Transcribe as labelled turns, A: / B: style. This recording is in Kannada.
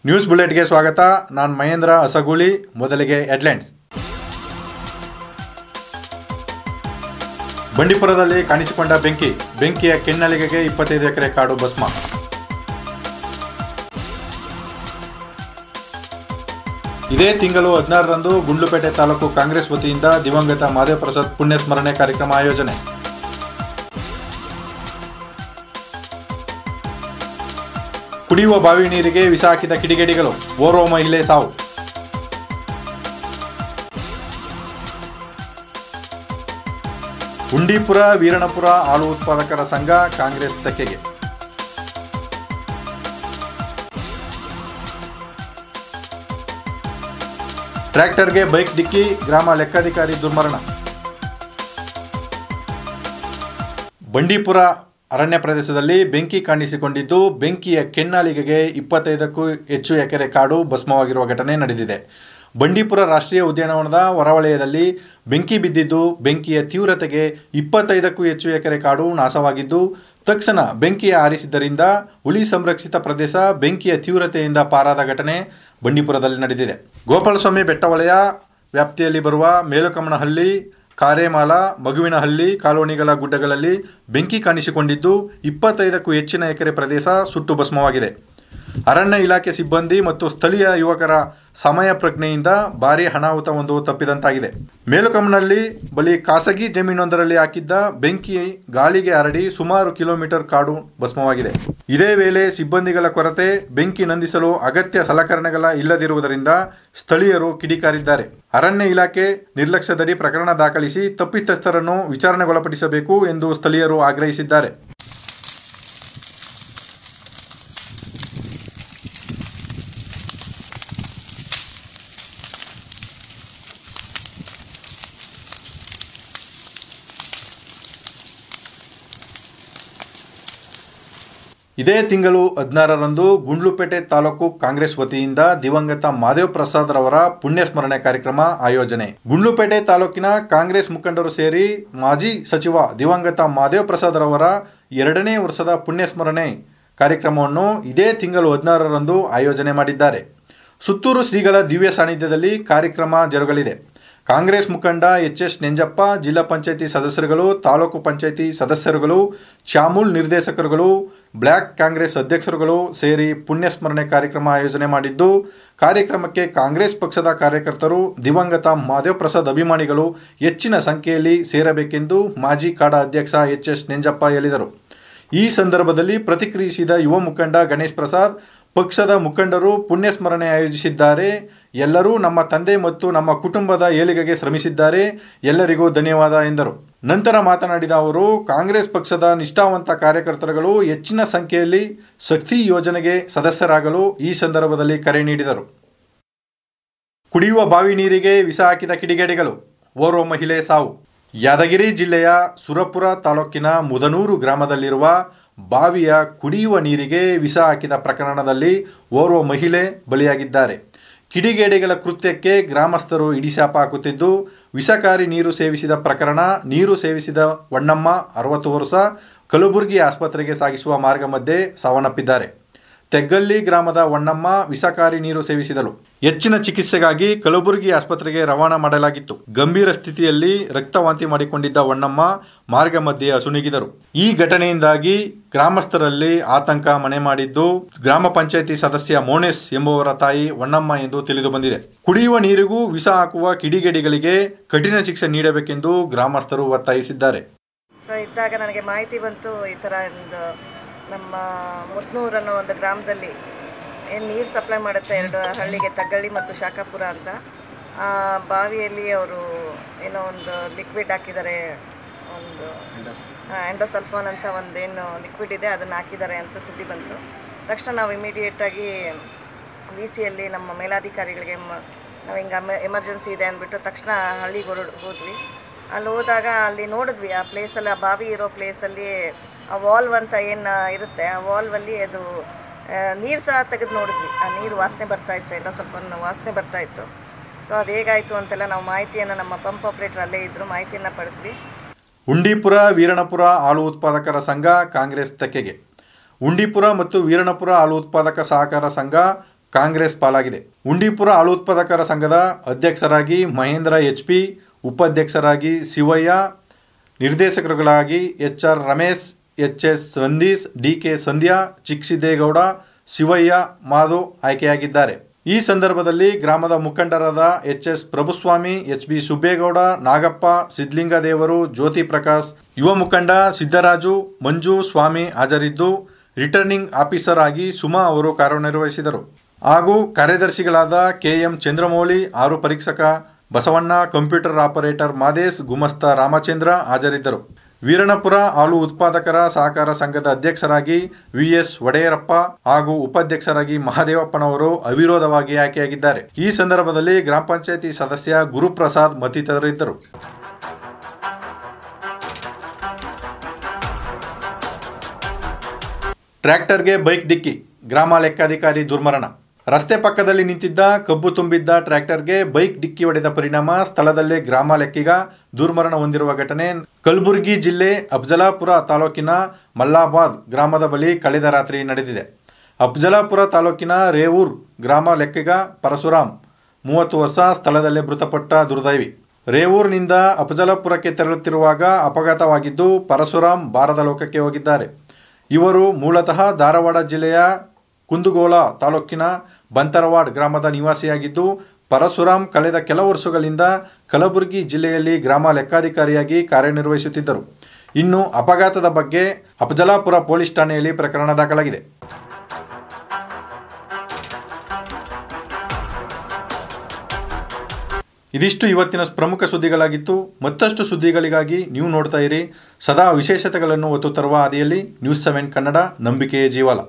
A: ನ್ಯೂಸ್ ಬುಲೆಟ್ಗೆ ಸ್ವಾಗತ. ನಾನು ಮಹೇಂದ್ರ ಅಸಗೂಳಿ. ಮೊದಲಿಗೆ ಹೆಡ್ಲೈನ್ಸ್. ಬಂಡೀಪುರದಲ್ಲಿ ಕಾಣಿಸಿಕೊಂಡ ಬೆಂಕಿಯ ಕೆನ್ನಲಿಗೆಗೆ 25 ಎಕರೆ ಕಾಡು ಭಸ್ಮ. ಇದೇ ತಿಂಗಳು 16ರಂದು ಗುಂಡ್ಲುಪೇಟೆ ತಾಲೂಕು ಕಾಂಗ್ರೆಸ್ ವತಿಯಿಂದ ದಿವಂಗತ ಮಾದೇವ್ ಪ್ರಸಾದ್ ಪುಣ್ಯಸ್ಮರಣೆ ಕಾರ್ಯಕ್ರಮ ಆಯೋಜನೆ. ಕುಡಿಯುವ ಬಾವಿ ನೀರಿಗೆ ವಿಷ ಹಾಕಿದ ಕಿಡಿಗೇಡಿಗಳು, ಓರ್ವ ಮಹಿಳೆ ಸಾವು. ಗುಂಡೀಪುರ ವೀರಣಪುರ ಹಾಲು ಉತ್ಪಾದಕರ ಸಂಘ ಕಾಂಗ್ರೆಸ್ ತೆಕ್ಕೆಗೆ. ಟ್ರ್ಯಾಕ್ಟರ್ಗೆ ಬೈಕ್ ಡಿಕ್ಕಿ, ಗ್ರಾಮ ಲೆಕ್ಕಾಧಿಕಾರಿ ದುರ್ಮರಣ. ಬಂಡೀಪುರ ಅರಣ್ಯ ಪ್ರದೇಶದಲ್ಲಿ ಬೆಂಕಿ ಕಾಣಿಸಿಕೊಂಡಿದ್ದು, ಬೆಂಕಿಯ ಕೆನ್ನಾಲಿಗೆಗೆ 25ಕ್ಕೂ ಹೆಚ್ಚು ಎಕರೆ ಕಾಡು ಭಸ್ಮವಾಗಿರುವ ಘಟನೆ ನಡೆದಿದೆ. ಬಂಡೀಪುರ ರಾಷ್ಟ್ರೀಯ ಉದ್ಯಾನವನದ ಹೊರವಲಯದಲ್ಲಿ ಬೆಂಕಿ ಬಿದ್ದಿದ್ದು, ಬೆಂಕಿಯ ತೀವ್ರತೆಗೆ 25ಕ್ಕೂ ಹೆಚ್ಚು ಎಕರೆ ಕಾಡು ನಾಶವಾಗಿದ್ದು, ತಕ್ಷಣ ಬೆಂಕಿ ಆರಿಸಿದ್ದರಿಂದ ಹುಲಿ ಸಂರಕ್ಷಿತ ಪ್ರದೇಶ ಬೆಂಕಿಯ ತೀವ್ರತೆಯಿಂದ ಪಾರಾದ ಘಟನೆ ಬಂಡೀಪುರದಲ್ಲಿ ನಡೆದಿದೆ. ಗೋಪಾಲಸ್ವಾಮಿ ಬೆಟ್ಟವಲಯ ವ್ಯಾಪ್ತಿಯಲ್ಲಿ ಬರುವ ಮೇಲುಕಮ್ಮನಹಳ್ಳಿ, ಕಾರೇಮಾಲ, ಮಗುವಿನಹಳ್ಳಿ ಕಾಲೋನಿಗಳ ಗುಡ್ಡಗಳಲ್ಲಿ ಬೆಂಕಿ ಕಾಣಿಸಿಕೊಂಡಿದ್ದು, 25ಕ್ಕೂ ಹೆಚ್ಚಿನ ಎಕರೆ ಪ್ರದೇಶ ಸುಟ್ಟು ಭಸ್ಮವಾಗಿದೆ. ಅರಣ್ಯ ಇಲಾಖೆ ಸಿಬ್ಬಂದಿ ಮತ್ತು ಸ್ಥಳೀಯ ಯುವಕರ ಸಮಯ ಪ್ರಜ್ಞೆಯಿಂದ ಭಾರೀ ಅನಾಹುತವೊಂದು ತಪ್ಪಿದಂತಾಗಿದೆ. ಮೇಲುಕಮ್ಮನಹಳ್ಳಿ ಬಳಿ ಖಾಸಗಿ ಜಮೀನೊಂದರಲ್ಲಿ ಹಾಕಿದ್ದ ಬೆಂಕಿ ಗಾಳಿಗೆ ಹರಡಿ ಸುಮಾರು ಕಿಲೋಮೀಟರ್ ಕಾಡು ಭಸ್ಮವಾಗಿದೆ. ಇದೇ ವೇಳೆ ಸಿಬ್ಬಂದಿಗಳ ಕೊರತೆ, ಬೆಂಕಿ ನಂದಿಸಲು ಅಗತ್ಯ ಸಲಕರಣೆಗಳ ಇಲ್ಲದಿರುವುದರಿಂದ ಸ್ಥಳೀಯರು ಕಿಡಿಕಾರಿದ್ದಾರೆ. ಅರಣ್ಯ ಇಲಾಖೆ ನಿರ್ಲಕ್ಷ್ಯದಡಿ ಪ್ರಕರಣ ದಾಖಲಿಸಿ ತಪ್ಪಿತಸ್ಥರನ್ನು ವಿಚಾರಣೆಗೊಳಪಡಿಸಬೇಕು ಎಂದು ಸ್ಥಳೀಯರು ಆಗ್ರಹಿಸಿದ್ದಾರೆ. ಇದೇ ತಿಂಗಳು 16ರಂದು ಗುಂಡ್ಲುಪೇಟೆ ತಾಲೂಕು ಕಾಂಗ್ರೆಸ್ ವತಿಯಿಂದ ದಿವಂಗತ ಮಾದೇವ್ ಪ್ರಸಾದ್ ರವರ ಪುಣ್ಯಸ್ಮರಣೆ ಕಾರ್ಯಕ್ರಮ ಆಯೋಜನೆ. ಗುಂಡ್ಲುಪೇಟೆ ತಾಲೂಕಿನ ಕಾಂಗ್ರೆಸ್ ಮುಖಂಡರು ಸೇರಿ ಮಾಜಿ ಸಚಿವ ದಿವಂಗತ ಮಾದೇವ್ ಪ್ರಸಾದ್ ರವರ 2ನೇ ವರ್ಷದ ಪುಣ್ಯಸ್ಮರಣೆ ಕಾರ್ಯಕ್ರಮವನ್ನು ಇದೇ ತಿಂಗಳು 16ರಂದು ಆಯೋಜನೆ ಮಾಡಿದ್ದಾರೆ. ಸುತ್ತೂರು ಶ್ರೀಗಳ ದಿವ್ಯ ಸಾನ್ನಿಧ್ಯದಲ್ಲಿ ಕಾರ್ಯಕ್ರಮ ಜರುಗಲಿದೆ. ಕಾಂಗ್ರೆಸ್ ಮುಖಂಡ ಎಚ್.ಎಸ್. ನೆಂಜಪ್ಪ, ಜಿಲ್ಲಾ ಪಂಚಾಯಿತಿ ಸದಸ್ಯರುಗಳು, ತಾಲೂಕು ಪಂಚಾಯಿತಿ ಸದಸ್ಯರುಗಳು, ಚಾಮೂಲ್ ನಿರ್ದೇಶಕರುಗಳು, ಬ್ಲಾಕ್ ಕಾಂಗ್ರೆಸ್ ಅಧ್ಯಕ್ಷರುಗಳು ಸೇರಿ ಪುಣ್ಯಸ್ಮರಣೆ ಕಾರ್ಯಕ್ರಮ ಆಯೋಜನೆ ಮಾಡಿದ್ದು, ಕಾರ್ಯಕ್ರಮಕ್ಕೆ ಕಾಂಗ್ರೆಸ್ ಪಕ್ಷದ ಕಾರ್ಯಕರ್ತರು, ದಿವಂಗತ ಮಾದೇವ್ ಪ್ರಸಾದ್ ಅಭಿಮಾನಿಗಳು ಹೆಚ್ಚಿನ ಸಂಖ್ಯೆಯಲ್ಲಿ ಸೇರಬೇಕೆಂದು ಮಾಜಿ ಕಾಡಾ ಅಧ್ಯಕ್ಷ ಎಚ್.ಎಸ್. ನೆಂಜಪ್ಪ ಹೇಳಿದರು. ಈ ಸಂದರ್ಭದಲ್ಲಿ ಪ್ರತಿಕ್ರಿಯಿಸಿದ ಯುವ ಮುಖಂಡ ಗಣೇಶ್ ಪ್ರಸಾದ್, ಪಕ್ಷದ ಮುಖಂಡರು ಪುಣ್ಯಸ್ಮರಣೆ ಆಯೋಜಿಸಿದ್ದಾರೆ. ಎಲ್ಲರೂ ನಮ್ಮ ತಂದೆ ಮತ್ತು ನಮ್ಮ ಕುಟುಂಬದ ಏಳಿಗೆಗೆ ಶ್ರಮಿಸಿದ್ದಾರೆ. ಎಲ್ಲರಿಗೂ ಧನ್ಯವಾದ ಎಂದರು. ನಂತರ ಮಾತನಾಡಿದ ಅವರು, ಕಾಂಗ್ರೆಸ್ ಪಕ್ಷದ ನಿಷ್ಠಾವಂತ ಕಾರ್ಯಕರ್ತರುಗಳು ಹೆಚ್ಚಿನ ಸಂಖ್ಯೆಯಲ್ಲಿ ಶಕ್ತಿ ಯೋಜನೆಗೆ ಸದಸ್ಯರಾಗಲು ಈ ಸಂದರ್ಭದಲ್ಲಿ ಕರೆ ನೀಡಿದರು. ಕುಡಿಯುವ ಬಾವಿ ನೀರಿಗೆ ವಿಷ ಹಾಕಿದ ಕಿಡಿಗೇಡಿಗಳು, ಓರ್ವ ಮಹಿಳೆ ಸಾವು. ಯಾದಗಿರಿ ಜಿಲ್ಲೆಯ ಸುರಪುರ ತಾಲೂಕಿನ ಮುದನೂರು ಗ್ರಾಮದಲ್ಲಿರುವ ಬಾವಿಯ ಕುಡಿಯುವ ನೀರಿಗೆ ವಿಷ ಹಾಕಿದ ಪ್ರಕರಣದಲ್ಲಿ ಓರ್ವ ಮಹಿಳೆ ಬಲಿಯಾಗಿದ್ದಾರೆ. ಕಿಡಿಗೇಡಿಗಳ ಕೃತ್ಯಕ್ಕೆ ಗ್ರಾಮಸ್ಥರು ಹಿಡಿಶಾಪ ಹಾಕುತ್ತಿದ್ದು, ವಿಷಕಾರಿ ನೀರು ಸೇವಿಸಿದ ಪ್ರಕರಣ. ನೀರು ಸೇವಿಸಿದ ವಣ್ಣಮ್ಮ 60 ವರ್ಷ ಕಲಬುರಗಿ ಆಸ್ಪತ್ರೆಗೆ ಸಾಗಿಸುವ ಮಾರ್ಗ ಮಧ್ಯೆ ಸಾವನ್ನಪ್ಪಿದ್ದಾರೆ. ತೆಗ್ಗಳ್ಳಿ ಗ್ರಾಮದ ವಣ್ಣಮ್ಮ ವಿಷಕಾರಿ ನೀರು ಸೇವಿಸಿದಳು. ಹೆಚ್ಚಿನ ಚಿಕಿತ್ಸೆಗಾಗಿ ಕಲಬುರಗಿ ಆಸ್ಪತ್ರೆಗೆ ರವಾನಾ ಮಾಡಲಾಗಿತ್ತು. ಗಂಭೀರ ಸ್ಥಿತಿಯಲ್ಲಿ ರಕ್ತವಾಂತಿ ಮಾಡಿಕೊಂಡಿದ್ದ ವಣ್ಣಮ್ಮ ಮಾರ್ಗ ಮಧ್ಯೆ ಅಸುನೀಗಿದರು. ಈ ಘಟನೆಯಿಂದಾಗಿ ಗ್ರಾಮಸ್ಥರಲ್ಲಿ ಆತಂಕ ಮನೆ ಮಾಡಿದ್ದು, ಗ್ರಾಮ ಪಂಚಾಯಿತಿ ಸದಸ್ಯ ಮೋನೇಶ್ ಎಂಬುವರ ತಾಯಿ ವಣ್ಣಮ್ಮ ಎಂದು ತಿಳಿದು ಬಂದಿದೆ. ಕುಡಿಯುವ ನೀರಿಗೂ ವಿಷ ಹಾಕುವ ಕಿಡಿಗೇಡಿಗಳಿಗೆ ಕಠಿಣ ಶಿಕ್ಷೆ ನೀಡಬೇಕೆಂದು ಗ್ರಾಮಸ್ಥರು ಒತ್ತಾಯಿಸಿದ್ದಾರೆ.
B: ಇದ್ದಾಗ ನನಗೆ ಮಾಹಿತಿ ಬಂತು, ಈ ಥರ ಒಂದು ನಮ್ಮ ಮುತ್ನೂರು ಅನ್ನೋ ಒಂದು ಗ್ರಾಮದಲ್ಲಿ ಏನು ನೀರು ಸಪ್ಲೈ ಮಾಡುತ್ತೆ 2 ಹಳ್ಳಿಗೆ, ತಗ್ಗಳ್ಳಿ ಮತ್ತು ಶಾಖಾಪುರ ಅಂತ. ಆ ಬಾವಿಯಲ್ಲಿ ಅವರು ಏನೋ ಒಂದು ಲಿಕ್ವಿಡ್ ಹಾಕಿದ್ದಾರೆ, ಒಂದು ಎಂಡೋಸಲ್ಫಾನ್ ಅಂತ ಒಂದೇನು ಲಿಕ್ವಿಡ್ ಇದೆ ಅದನ್ನು ಹಾಕಿದ್ದಾರೆ ಅಂತ ಸುದ್ದಿ ಬಂತು. ತಕ್ಷಣ ನಾವು ಇಮಿಡಿಯೇಟಾಗಿ VCಯಲ್ಲಿ ನಮ್ಮ ಮೇಲಾಧಿಕಾರಿಗಳಿಗೆ ನಾವು ಹಿಂಗೆ ಎಮರ್ಜೆನ್ಸಿ ಇದೆ ಅಂದ್ಬಿಟ್ಟು ತಕ್ಷಣ ಹಳ್ಳಿಗೆ ಹೋದ್ವಿ. ಅಲ್ಲಿ ಹೋದಾಗ ಅಲ್ಲಿ ನೋಡಿದ್ವಿ, ಆ ಪ್ಲೇಸಲ್ಲಿ, ಆ ಬಾವಿ ಇರೋ ಪ್ಲೇಸಲ್ಲಿ ಆ ವಾಲ್ವ್ ಅಂತ ಏನು ಇರುತ್ತೆ, ಆ ವಾಲ್ವಲ್ಲಿ ಅದು ನೀರು ಸಹ ತೆಗೆದು ನೋಡಿದ್ವಿ. ಆ ನೀರು ವಾಸನೆ ಬರ್ತಾಯಿತ್ತು, ಎಂಡೋಸಲ್ಫಾನ್ ವಾಸನೆ ಬರ್ತಾಯಿತ್ತು. ಸೊ ಅದು ಹೇಗಾಯಿತು ಅಂತೆಲ್ಲ ನಾವು ಮಾಹಿತಿಯನ್ನು, ನಮ್ಮ ಪಂಪ್ ಆಪ್ರೇಟರ್ ಅಲ್ಲೇ ಇದ್ದರು, ಮಾಹಿತಿಯನ್ನು ಪಡೆದ್ವಿ.
A: ಉಂಡೀಪುರ ವೀರಣಪುರ ಹಾಲು ಉತ್ಪಾದಕರ ಸಂಘ ಕಾಂಗ್ರೆಸ್ ತೆಕ್ಕೆಗೆ. ಉಂಡೀಪುರ ಮತ್ತು ವೀರಣಪುರ ಹಾಲು ಉತ್ಪಾದಕ ಸಹಕಾರ ಸಂಘ ಕಾಂಗ್ರೆಸ್ ಪಾಲಾಗಿದೆ. ಉಂಡಿಪುರ ಹಾಲು ಉತ್ಪಾದಕರ ಸಂಘದ ಅಧ್ಯಕ್ಷರಾಗಿ ಮಹೇಂದ್ರ HP, ಉಪಾಧ್ಯಕ್ಷರಾಗಿ Shivaiah, ನಿರ್ದೇಶಕರುಗಳಾಗಿ HR Ramesh, HS ಸಂದೀಶ್, DK ಸಂಧ್ಯಾ, ಚಿಕ್ಸಿದ್ದೇಗೌಡ, ಶಿವಯ್ಯ, ಮಾಧು ಆಯ್ಕೆಯಾಗಿದ್ದಾರೆ. ಈ ಸಂದರ್ಭದಲ್ಲಿ ಗ್ರಾಮದ ಮುಖಂಡರಾದ HS ಪ್ರಭುಸ್ವಾಮಿ, HB ಸುಬ್ಬೇಗೌಡ, ನಾಗಪ್ಪ, ಸಿದ್ಲಿಂಗದೇವರು, ಜ್ಯೋತಿ ಪ್ರಕಾಶ್, ಯುವ ಮುಖಂಡ ಸಿದ್ದರಾಜು, ಮಂಜು ಸ್ವಾಮಿ ಹಾಜರಿದ್ದು ರಿಟರ್ನಿಂಗ್ ಆಫೀಸರ್ ಆಗಿ ಸುಮಾ ಅವರು ಕಾರ್ಯನಿರ್ವಹಿಸಿದರು. ಹಾಗೂ ಕಾರ್ಯದರ್ಶಿಗಳಾದ KM ಚಂದ್ರಮೌಳಿ, ಆರು ಪರೀಕ್ಷಕ ಬಸವಣ್ಣ, ಕಂಪ್ಯೂಟರ್ ಆಪರೇಟರ್ ಮಾದೇಶ್, ಗುಮಸ್ತ ರಾಮಚಂದ್ರ ಹಾಜರಿದ್ದರು. ವೀರಣಪುರ ಹಾಲು ಉತ್ಪಾದಕರ ಸಹಕಾರ ಸಂಘದ ಅಧ್ಯಕ್ಷರಾಗಿ VS ಒಡೆಯರಪ್ಪ ಹಾಗೂ ಉಪಾಧ್ಯಕ್ಷರಾಗಿ ಮಹಾದೇವಪ್ಪನವರು ಅವಿರೋಧವಾಗಿ ಆಯ್ಕೆಯಾಗಿದ್ದಾರೆ. ಈ ಸಂದರ್ಭದಲ್ಲಿ ಗ್ರಾಮ ಪಂಚಾಯಿತಿ ಸದಸ್ಯ ಗುರುಪ್ರಸಾದ್ ಮತ್ತಿತರರಿದ್ದರು. ಟ್ರ್ಯಾಕ್ಟರ್ಗೆ ಬೈಕ್ ಡಿಕ್ಕಿ, ಗ್ರಾಮ ಲೆಕ್ಕಾಧಿಕಾರಿ ದುರ್ಮರಣ. ರಸ್ತೆ ಪಕ್ಕದಲ್ಲಿ ನಿಂತಿದ್ದ ಕಬ್ಬು ತುಂಬಿದ್ದ ಟ್ರ್ಯಾಕ್ಟರ್ಗೆ ಬೈಕ್ ಡಿಕ್ಕಿ ಹೊಡೆದ ಪರಿಣಾಮ ಸ್ಥಳದಲ್ಲೇ ಗ್ರಾಮ ಲೆಕ್ಕಿಗ ದುರ್ಮರಣ ಹೊಂದಿರುವ ಘಟನೆ ಕಲಬುರಗಿ ಜಿಲ್ಲೆ ಅಫಜಲಾಪುರ ತಾಲೂಕಿನ ಮಲ್ಲಾಬಾದ್ ಗ್ರಾಮದ ಬಳಿ ಕಳೆದ ರಾತ್ರಿ ನಡೆದಿದೆ. ಅಫಜಲಾಪುರ ತಾಲೂಕಿನ ರೇವೂರ್ ಗ್ರಾಮ ಲೆಕ್ಕಿಗ ಪರಶುರಾಮ್ 30 ವರ್ಷ ಸ್ಥಳದಲ್ಲೇ ಮೃತಪಟ್ಟ ದುರ್ದೈವಿ. ರೇವೂರ್ನಿಂದ ಅಫಜಲಾಪುರಕ್ಕೆ ತೆರಳುತ್ತಿರುವಾಗ ಅಪಘಾತವಾಗಿದ್ದು ಪರಶುರಾಮ್ ಬಾರದ ಲೋಕಕ್ಕೆ ಹೋಗಿದ್ದಾರೆ. ಇವರು ಮೂಲತಃ ಧಾರವಾಡ ಜಿಲ್ಲೆಯ ಕುಂದಗೋಳ ತಾಲೂಕಿನ ಬಂತರವಾಡ್ ಗ್ರಾಮದ ನಿವಾಸಿಯಾಗಿದ್ದು ಪರಶುರಾಮ್ ಕಳೆದ ಕೆಲ ವರ್ಷಗಳಿಂದ ಕಲಬುರಗಿ ಜಿಲ್ಲೆಯಲ್ಲಿ ಗ್ರಾಮ ಲೆಕ್ಕಾಧಿಕಾರಿಯಾಗಿ ಕಾರ್ಯನಿರ್ವಹಿಸುತ್ತಿದ್ದರು. ಇನ್ನು ಅಪಘಾತದ ಬಗ್ಗೆ ಅಫಜಲಾಪುರ ಪೊಲೀಸ್ ಠಾಣೆಯಲ್ಲಿ ಪ್ರಕರಣ ದಾಖಲಾಗಿದೆ. ಇದಿಷ್ಟು ಇವತ್ತಿನ ಪ್ರಮುಖ ಸುದ್ದಿಗಳಾಗಿತ್ತು. ಮತ್ತಷ್ಟು ಸುದ್ದಿಗಳಿಗಾಗಿ ನೀವು ನೋಡ್ತಾ ಇರಿ ಸದಾ ವಿಶೇಷತೆಗಳನ್ನು ಹೊತ್ತು ತರುವ ಹಾದಿಯಲ್ಲಿ ನ್ಯೂಸ್ 7 ಕನ್ನಡ, ನಂಬಿಕೆಯ ಜೀವಾಲ.